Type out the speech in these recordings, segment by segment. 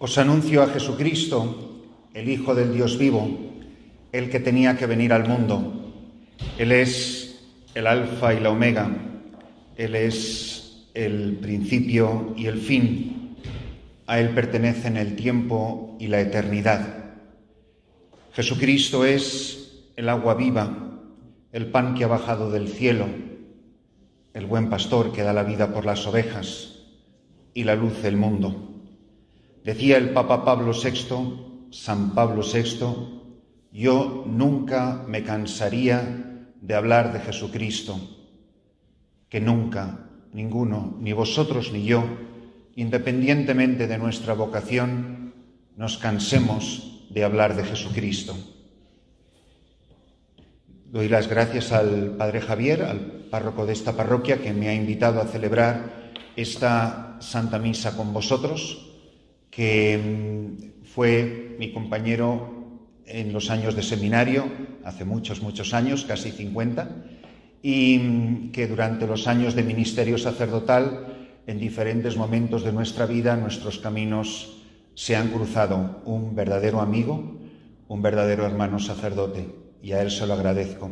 Os anuncio a Jesucristo, el Hijo del Dios vivo, el que tenía que venir al mundo. Él es el Alfa y la Omega, Él es el principio y el fin. A Él pertenecen el tiempo y la eternidad. Jesucristo es el agua viva, el pan que ha bajado del cielo, el buen pastor que da la vida por las ovejas y la luz del mundo. Decía el Papa Pablo VI, San Pablo VI, yo nunca me cansaría de hablar de Jesucristo, que nunca, ninguno, ni vosotros ni yo, independientemente de nuestra vocación, nos cansemos de hablar de Jesucristo. Doy las gracias al Padre Javier, al párroco de esta parroquia, que me ha invitado a celebrar esta Santa Misa con vosotros, que fue mi compañero en los años de seminario, hace muchos años, casi 50, y que durante los años de ministerio sacerdotal, en diferentes momentos de nuestra vida, nuestros caminos se han cruzado. Un verdadero amigo, un verdadero hermano sacerdote, y a él se lo agradezco.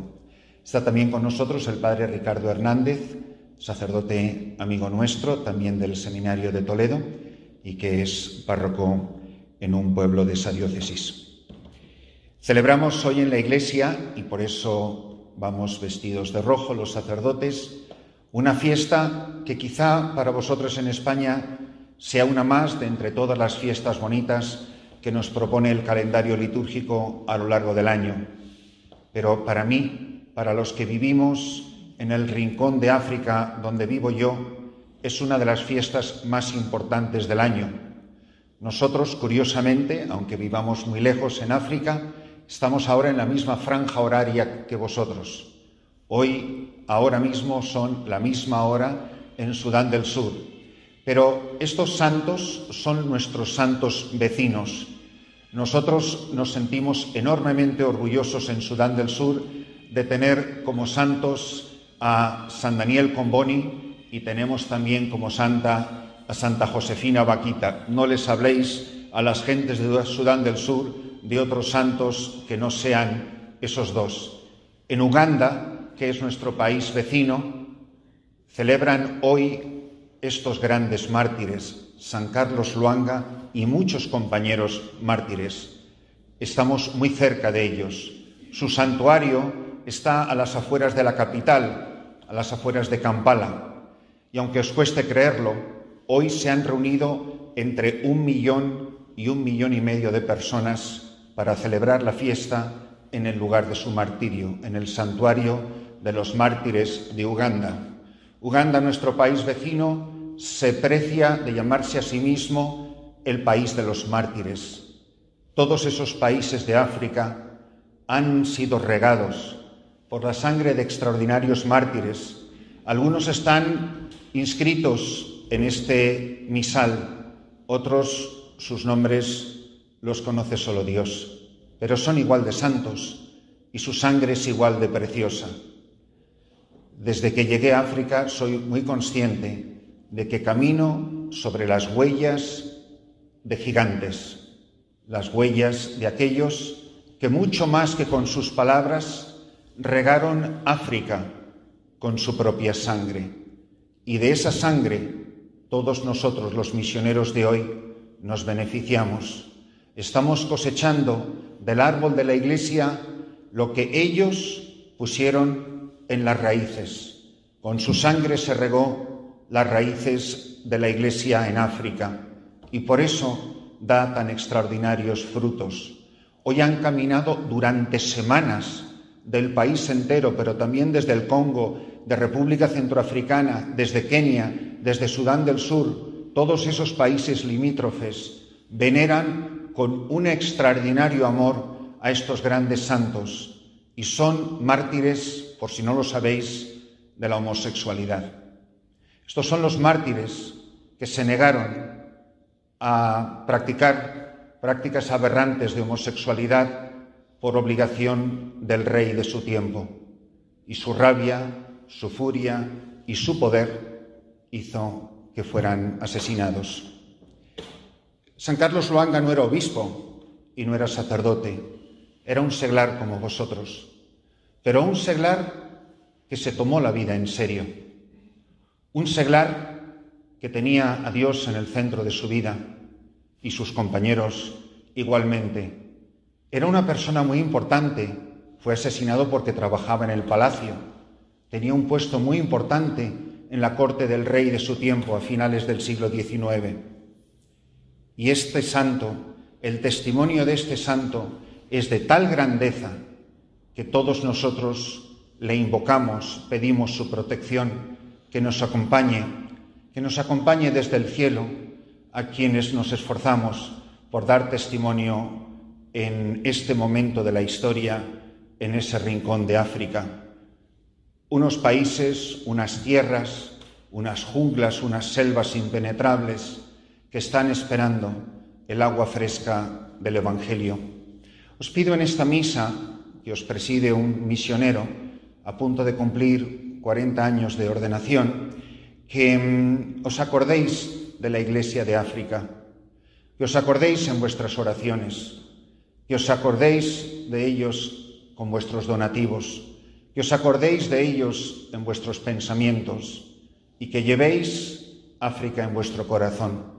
Está también con nosotros el Padre Ricardo Hernández, sacerdote amigo nuestro, también del Seminario de Toledo, y que es párroco en un pueblo de esa diócesis. Celebramos hoy en la Iglesia, y por eso vamos vestidos de rojo los sacerdotes, una fiesta que quizá para vosotros en España sea una más de entre todas las fiestas bonitas que nos propone el calendario litúrgico a lo largo del año. Pero para mí, para los que vivimos en el rincón de África donde vivo yo, es una de las fiestas más importantes del año. Nosotros, curiosamente, aunque vivamos muy lejos en África, estamos ahora en la misma franja horaria que vosotros. Hoy, ahora mismo, son la misma hora en Sudán del Sur. Pero estos santos son nuestros santos vecinos. Nosotros nos sentimos enormemente orgullosos en Sudán del Sur de tener como santos a San Daniel Comboni, y tenemos también como santa a Santa Josefina Vaquita. No les habléis a las gentes de Sudán del Sur de otros santos que no sean esos dos. En Uganda, que es nuestro país vecino, celebran hoy estos grandes mártires, San Carlos Lwanga y muchos compañeros mártires. Estamos muy cerca de ellos. Su santuario está a las afueras de la capital, a las afueras de Kampala. Y aunque os cueste creerlo, hoy se han reunido entre 1 millón y 1,5 millones de personas para celebrar la fiesta en el lugar de su martirio, en el santuario de los mártires de Uganda. Uganda, nuestro país vecino, se precia de llamarse a sí mismo el país de los mártires. Todos esos países de África han sido regados por la sangre de extraordinarios mártires. Algunos están inscritos en este misal, otros sus nombres los conoce solo Dios, pero son igual de santos y su sangre es igual de preciosa. Desde que llegué a África soy muy consciente de que camino sobre las huellas de gigantes, las huellas de aquellos que mucho más que con sus palabras regaron África con su propia sangre. Y de esa sangre, todos nosotros, los misioneros de hoy, nos beneficiamos. Estamos cosechando del árbol de la Iglesia lo que ellos pusieron en las raíces. Con su sangre se regó las raíces de la Iglesia en África y por eso da tan extraordinarios frutos. Hoy han caminado durante semanas del país entero, pero también desde el Congo, de República Centroafricana, desde Kenia, desde Sudán del Sur, todos esos países limítrofes veneran con un extraordinario amor a estos grandes santos y son mártires, por si no lo sabéis, de la homosexualidad. Estos son los mártires que se negaron a practicar prácticas aberrantes de homosexualidad por obligación del rey de su tiempo, y su rabia, su furia y su poder hizo que fueran asesinados. San Carlos Luanga no era obispo y no era sacerdote, era un seglar como vosotros, pero un seglar que se tomó la vida en serio, un seglar que tenía a Dios en el centro de su vida y sus compañeros igualmente. Era una persona muy importante, fue asesinado porque trabajaba en el palacio, tenía un puesto muy importante en la corte del rey de su tiempo a finales del siglo XIX. Y este santo, el testimonio de este santo es de tal grandeza que todos nosotros le invocamos, pedimos su protección, que nos acompañe desde el cielo a quienes nos esforzamos por dar testimonio en este momento de la historia, en ese rincón de África. Unos países, unas tierras, unas junglas, unas selvas impenetrables que están esperando el agua fresca del Evangelio. Os pido en esta misa, que os preside un misionero a punto de cumplir 40 años de ordenación, que os acordéis de la Iglesia de África, que os acordéis en vuestras oraciones, que os acordéis de ellos con vuestros donativos, que os acordéis de ellos en vuestros pensamientos y que llevéis África en vuestro corazón,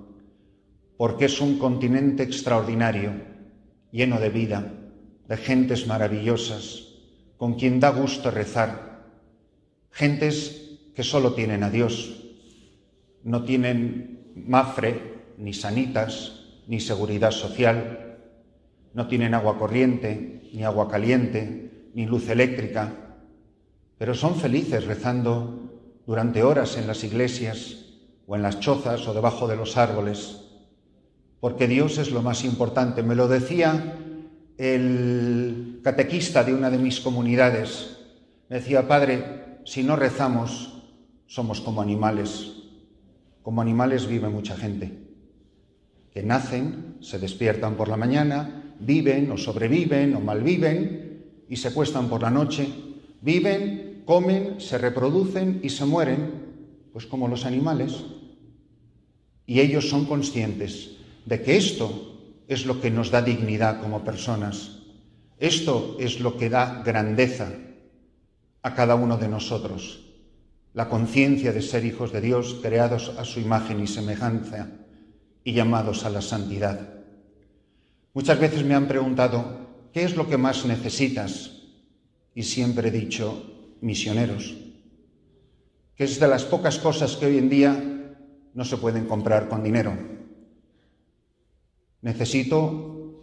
porque es un continente extraordinario, lleno de vida, de gentes maravillosas, con quien da gusto rezar, gentes que solo tienen a Dios, no tienen Mafre, ni Sanitas, ni Seguridad Social, no tienen agua corriente, ni agua caliente, ni luz eléctrica, pero son felices rezando durante horas en las iglesias o en las chozas o debajo de los árboles, porque Dios es lo más importante. Me lo decía el catequista de una de mis comunidades. Me decía: padre, si no rezamos, somos como animales. Como animales vive mucha gente, que nacen, se despiertan por la mañana, viven o sobreviven o malviven y se acuestan por la noche, viven, comen, se reproducen y se mueren, pues como los animales. Y ellos son conscientes de que esto es lo que nos da dignidad como personas. Esto es lo que da grandeza a cada uno de nosotros. La conciencia de ser hijos de Dios, creados a su imagen y semejanza y llamados a la santidad. Muchas veces me han preguntado: ¿qué es lo que más necesitas? Y siempre he dicho: misioneros, que es de las pocas cosas que hoy en día no se pueden comprar con dinero.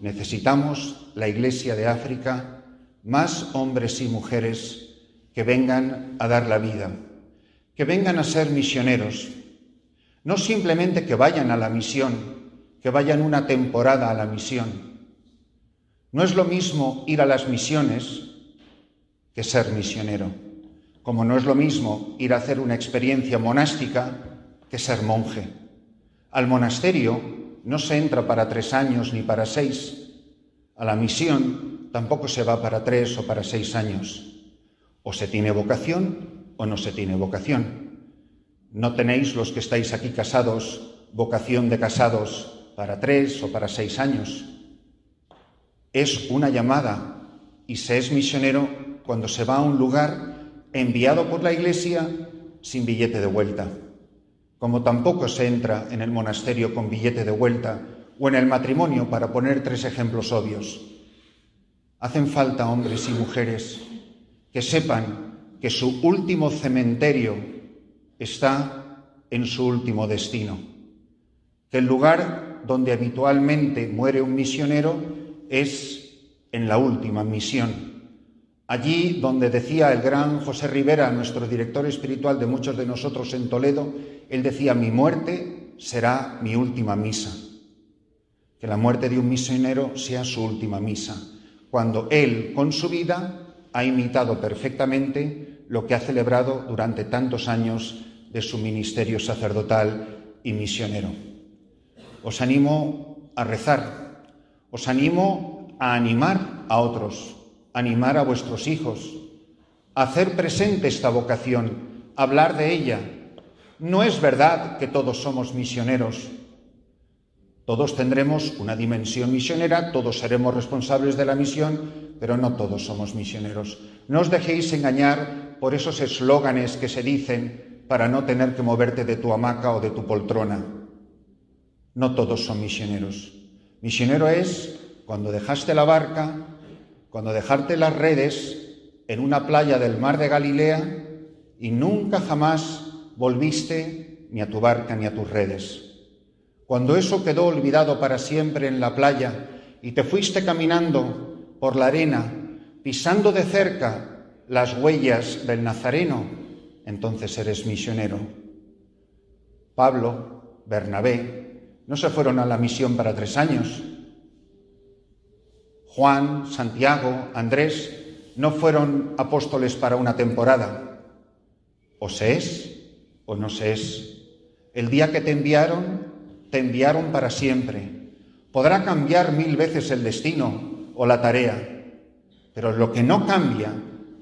Necesitamos la Iglesia de África, más hombres y mujeres que vengan a dar la vida, que vengan a ser misioneros, no simplemente que vayan a la misión, que vayan una temporada a la misión. No es lo mismo ir a las misiones que ser misionero, como no es lo mismo ir a hacer una experiencia monástica que ser monje. Al monasterio no se entra para 3 años ni para 6. A la misión tampoco se va para 3 o para 6 años. O se tiene vocación o no se tiene vocación. No tenéis, los que estáis aquí casados, vocación de casados para 3 o para 6 años. Es una llamada y se es misionero cuando se va a un lugar enviado por la Iglesia sin billete de vuelta. Como tampoco se entra en el monasterio con billete de vuelta o en el matrimonio, para poner 3 ejemplos obvios. Hacen falta hombres y mujeres que sepan que su último cementerio está en su último destino, que el lugar donde habitualmente muere un misionero es en la última misión. Allí donde decía el gran José Rivera, nuestro director espiritual de muchos de nosotros en Toledo, él decía: mi muerte será mi última misa. Que la muerte de un misionero sea su última misa, cuando él, con su vida, ha imitado perfectamente lo que ha celebrado durante tantos años de su ministerio sacerdotal y misionero. Os animo a rezar, os animo a animar a otros, animar a vuestros hijos, a hacer presente esta vocación, a hablar de ella. No es verdad que todos somos misioneros. Todos tendremos una dimensión misionera, todos seremos responsables de la misión, pero no todos somos misioneros. No os dejéis engañar por esos eslóganes que se dicen para no tener que moverte de tu hamaca o de tu poltrona. No todos son misioneros. Misionero es cuando dejaste la barca, cuando dejaste las redes en una playa del mar de Galilea y nunca jamás volviste ni a tu barca ni a tus redes. Cuando eso quedó olvidado para siempre en la playa y te fuiste caminando por la arena, pisando de cerca las huellas del Nazareno, entonces eres misionero. Pablo, Bernabé, no se fueron a la misión para 3 años. Juan, Santiago, Andrés no fueron apóstoles para una temporada. O se es o no se es. El día que te enviaron para siempre. Podrá cambiar 1000 veces el destino o la tarea, pero lo que no cambia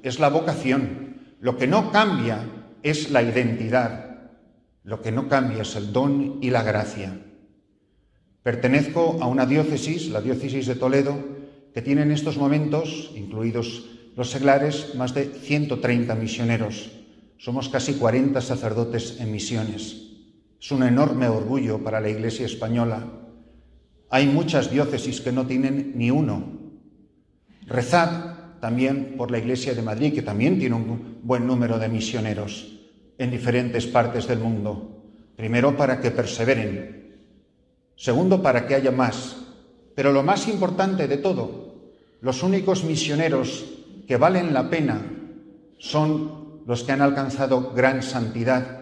es la vocación, lo que no cambia es la identidad, lo que no cambia es el don y la gracia. Pertenezco a una diócesis, la diócesis de Toledo, que tiene en estos momentos, incluidos los seglares, más de 130 misioneros. Somos casi 40 sacerdotes en misiones. Es un enorme orgullo para la Iglesia española. Hay muchas diócesis que no tienen ni uno. Rezad también por la Iglesia de Madrid, que también tiene un buen número de misioneros en diferentes partes del mundo. Primero, para que perseveren. Segundo, para que haya más. Pero lo más importante de todo, los únicos misioneros que valen la pena son los que han alcanzado gran santidad.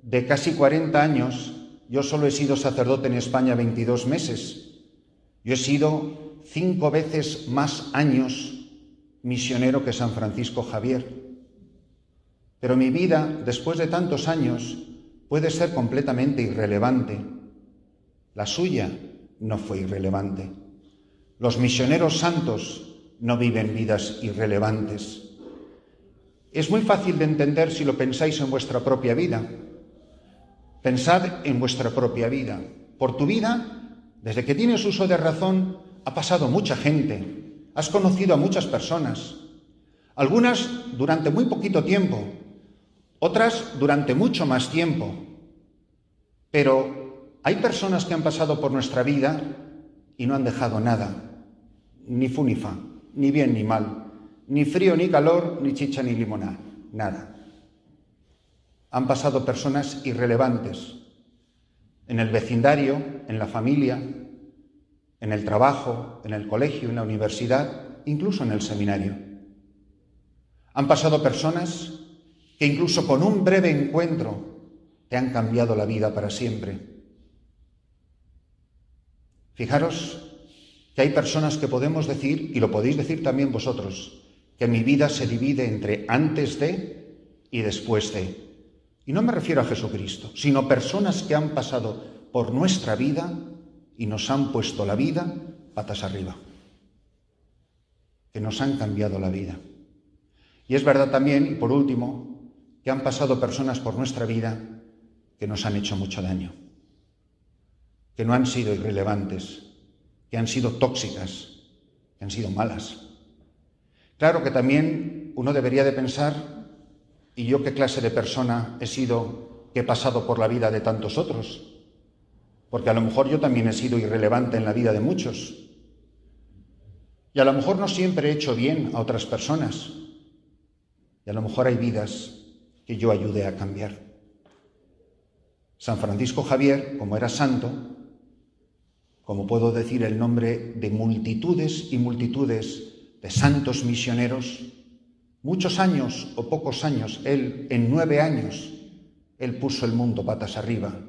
De casi 40 años, yo solo he sido sacerdote en España 22 meses. Yo he sido 5 veces más años misionero que San Francisco Javier. Pero mi vida, después de tantos años, puede ser completamente irrelevante. La suya no fue irrelevante. Los misioneros santos no viven vidas irrelevantes. Es muy fácil de entender si lo pensáis en vuestra propia vida. Pensad en vuestra propia vida. Por tu vida, desde que tienes uso de razón, ha pasado mucha gente. Has conocido a muchas personas. Algunas durante muy poquito tiempo, otras durante mucho más tiempo. Pero hay personas que han pasado por nuestra vida y no han dejado nada. Ni fu ni fa, ni bien ni mal, ni frío ni calor, ni chicha ni limonada. Nada. Han pasado personas irrelevantes en el vecindario, en la familia, en el trabajo, en el colegio, en la universidad, incluso en el seminario. Han pasado personas que incluso con un breve encuentro te han cambiado la vida para siempre. Fijaros que hay personas que podemos decir, y lo podéis decir también vosotros, que mi vida se divide entre antes de y después de. Y no me refiero a Jesucristo, sino personas que han pasado por nuestra vida y nos han puesto la vida patas arriba, que nos han cambiado la vida. Y es verdad también, y por último, que han pasado personas por nuestra vida que nos han hecho mucho daño, que no han sido irrelevantes, que han sido tóxicas, que han sido malas. Claro que también uno debería de pensar, ¿y yo qué clase de persona he sido que he pasado por la vida de tantos otros? Porque a lo mejor yo también he sido irrelevante en la vida de muchos. Y a lo mejor no siempre he hecho bien a otras personas. Y a lo mejor hay vidas que yo ayudé a cambiar. San Francisco Javier, como era santo, como puedo decir el nombre de multitudes y multitudes de santos misioneros, muchos años o pocos años, él en 9 años, él puso el mundo patas arriba.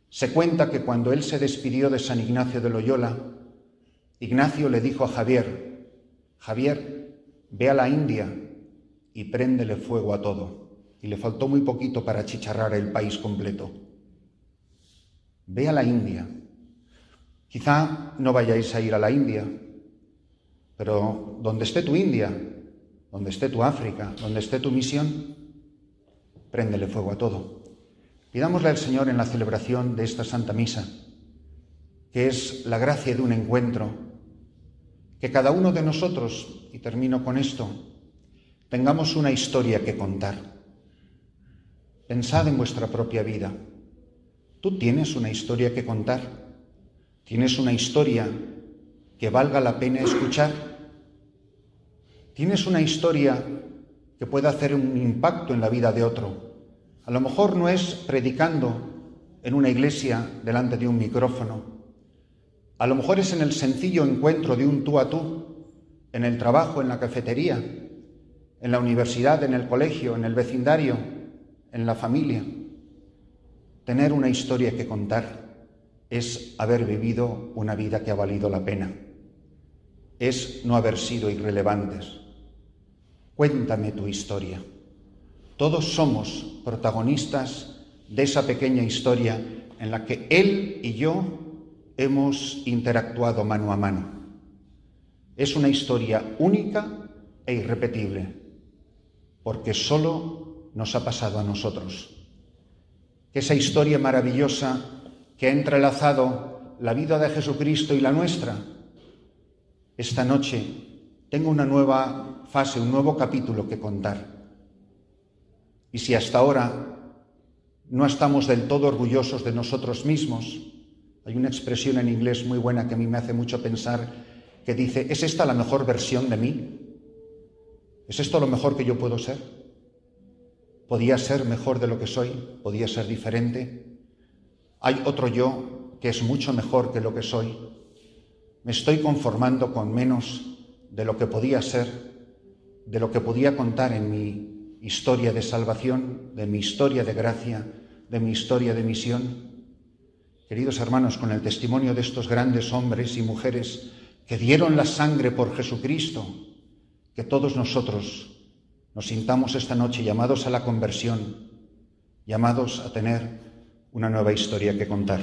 Se cuenta que cuando él se despidió de San Ignacio de Loyola, Ignacio le dijo a Javier, Javier, ve a la India y préndele fuego a todo. Y le faltó muy poquito para achicharrar el país completo. Ve a la India. Quizá no vayáis a ir a la India, pero donde esté tu India, donde esté tu África, donde esté tu misión, préndele fuego a todo. Pidámosle al Señor en la celebración de esta Santa Misa que es la gracia de un encuentro, que cada uno de nosotros, y termino con esto, tengamos una historia que contar. Pensad en vuestra propia vida. ¿Tú tienes una historia que contar? ¿Tienes una historia que valga la pena escuchar? ¿Tienes una historia que pueda hacer un impacto en la vida de otro? A lo mejor no es predicando en una iglesia delante de un micrófono. A lo mejor es en el sencillo encuentro de un tú a tú, en el trabajo, en la cafetería, en la universidad, en el colegio, en el vecindario, en la familia. Tener una historia que contar es haber vivido una vida que ha valido la pena. Es no haber sido irrelevantes. Cuéntame tu historia. Todos somos protagonistas de esa pequeña historia en la que él y yo hemos interactuado mano a mano. Es una historia única e irrepetible, porque solo nos ha pasado a nosotros. Que esa historia maravillosa que ha entrelazado la vida de Jesucristo y la nuestra, esta noche tenga una nueva fase, un nuevo capítulo que contar. Y si hasta ahora no estamos del todo orgullosos de nosotros mismos, hay una expresión en inglés muy buena que a mí me hace mucho pensar, que dice, ¿es esta la mejor versión de mí? ¿Es esto lo mejor que yo puedo ser? ¿Podía ser mejor de lo que soy? ¿Podía ser diferente? ¿Hay otro yo que es mucho mejor que lo que soy? ¿Me estoy conformando con menos de lo que podía ser, de lo que podía contar en mi historia de salvación, de mi historia de gracia, de mi historia de misión? Queridos hermanos, con el testimonio de estos grandes hombres y mujeres que dieron la sangre por Jesucristo, que todos nosotros nos sintamos esta noche llamados a la conversión, llamados a tener una nueva historia que contar.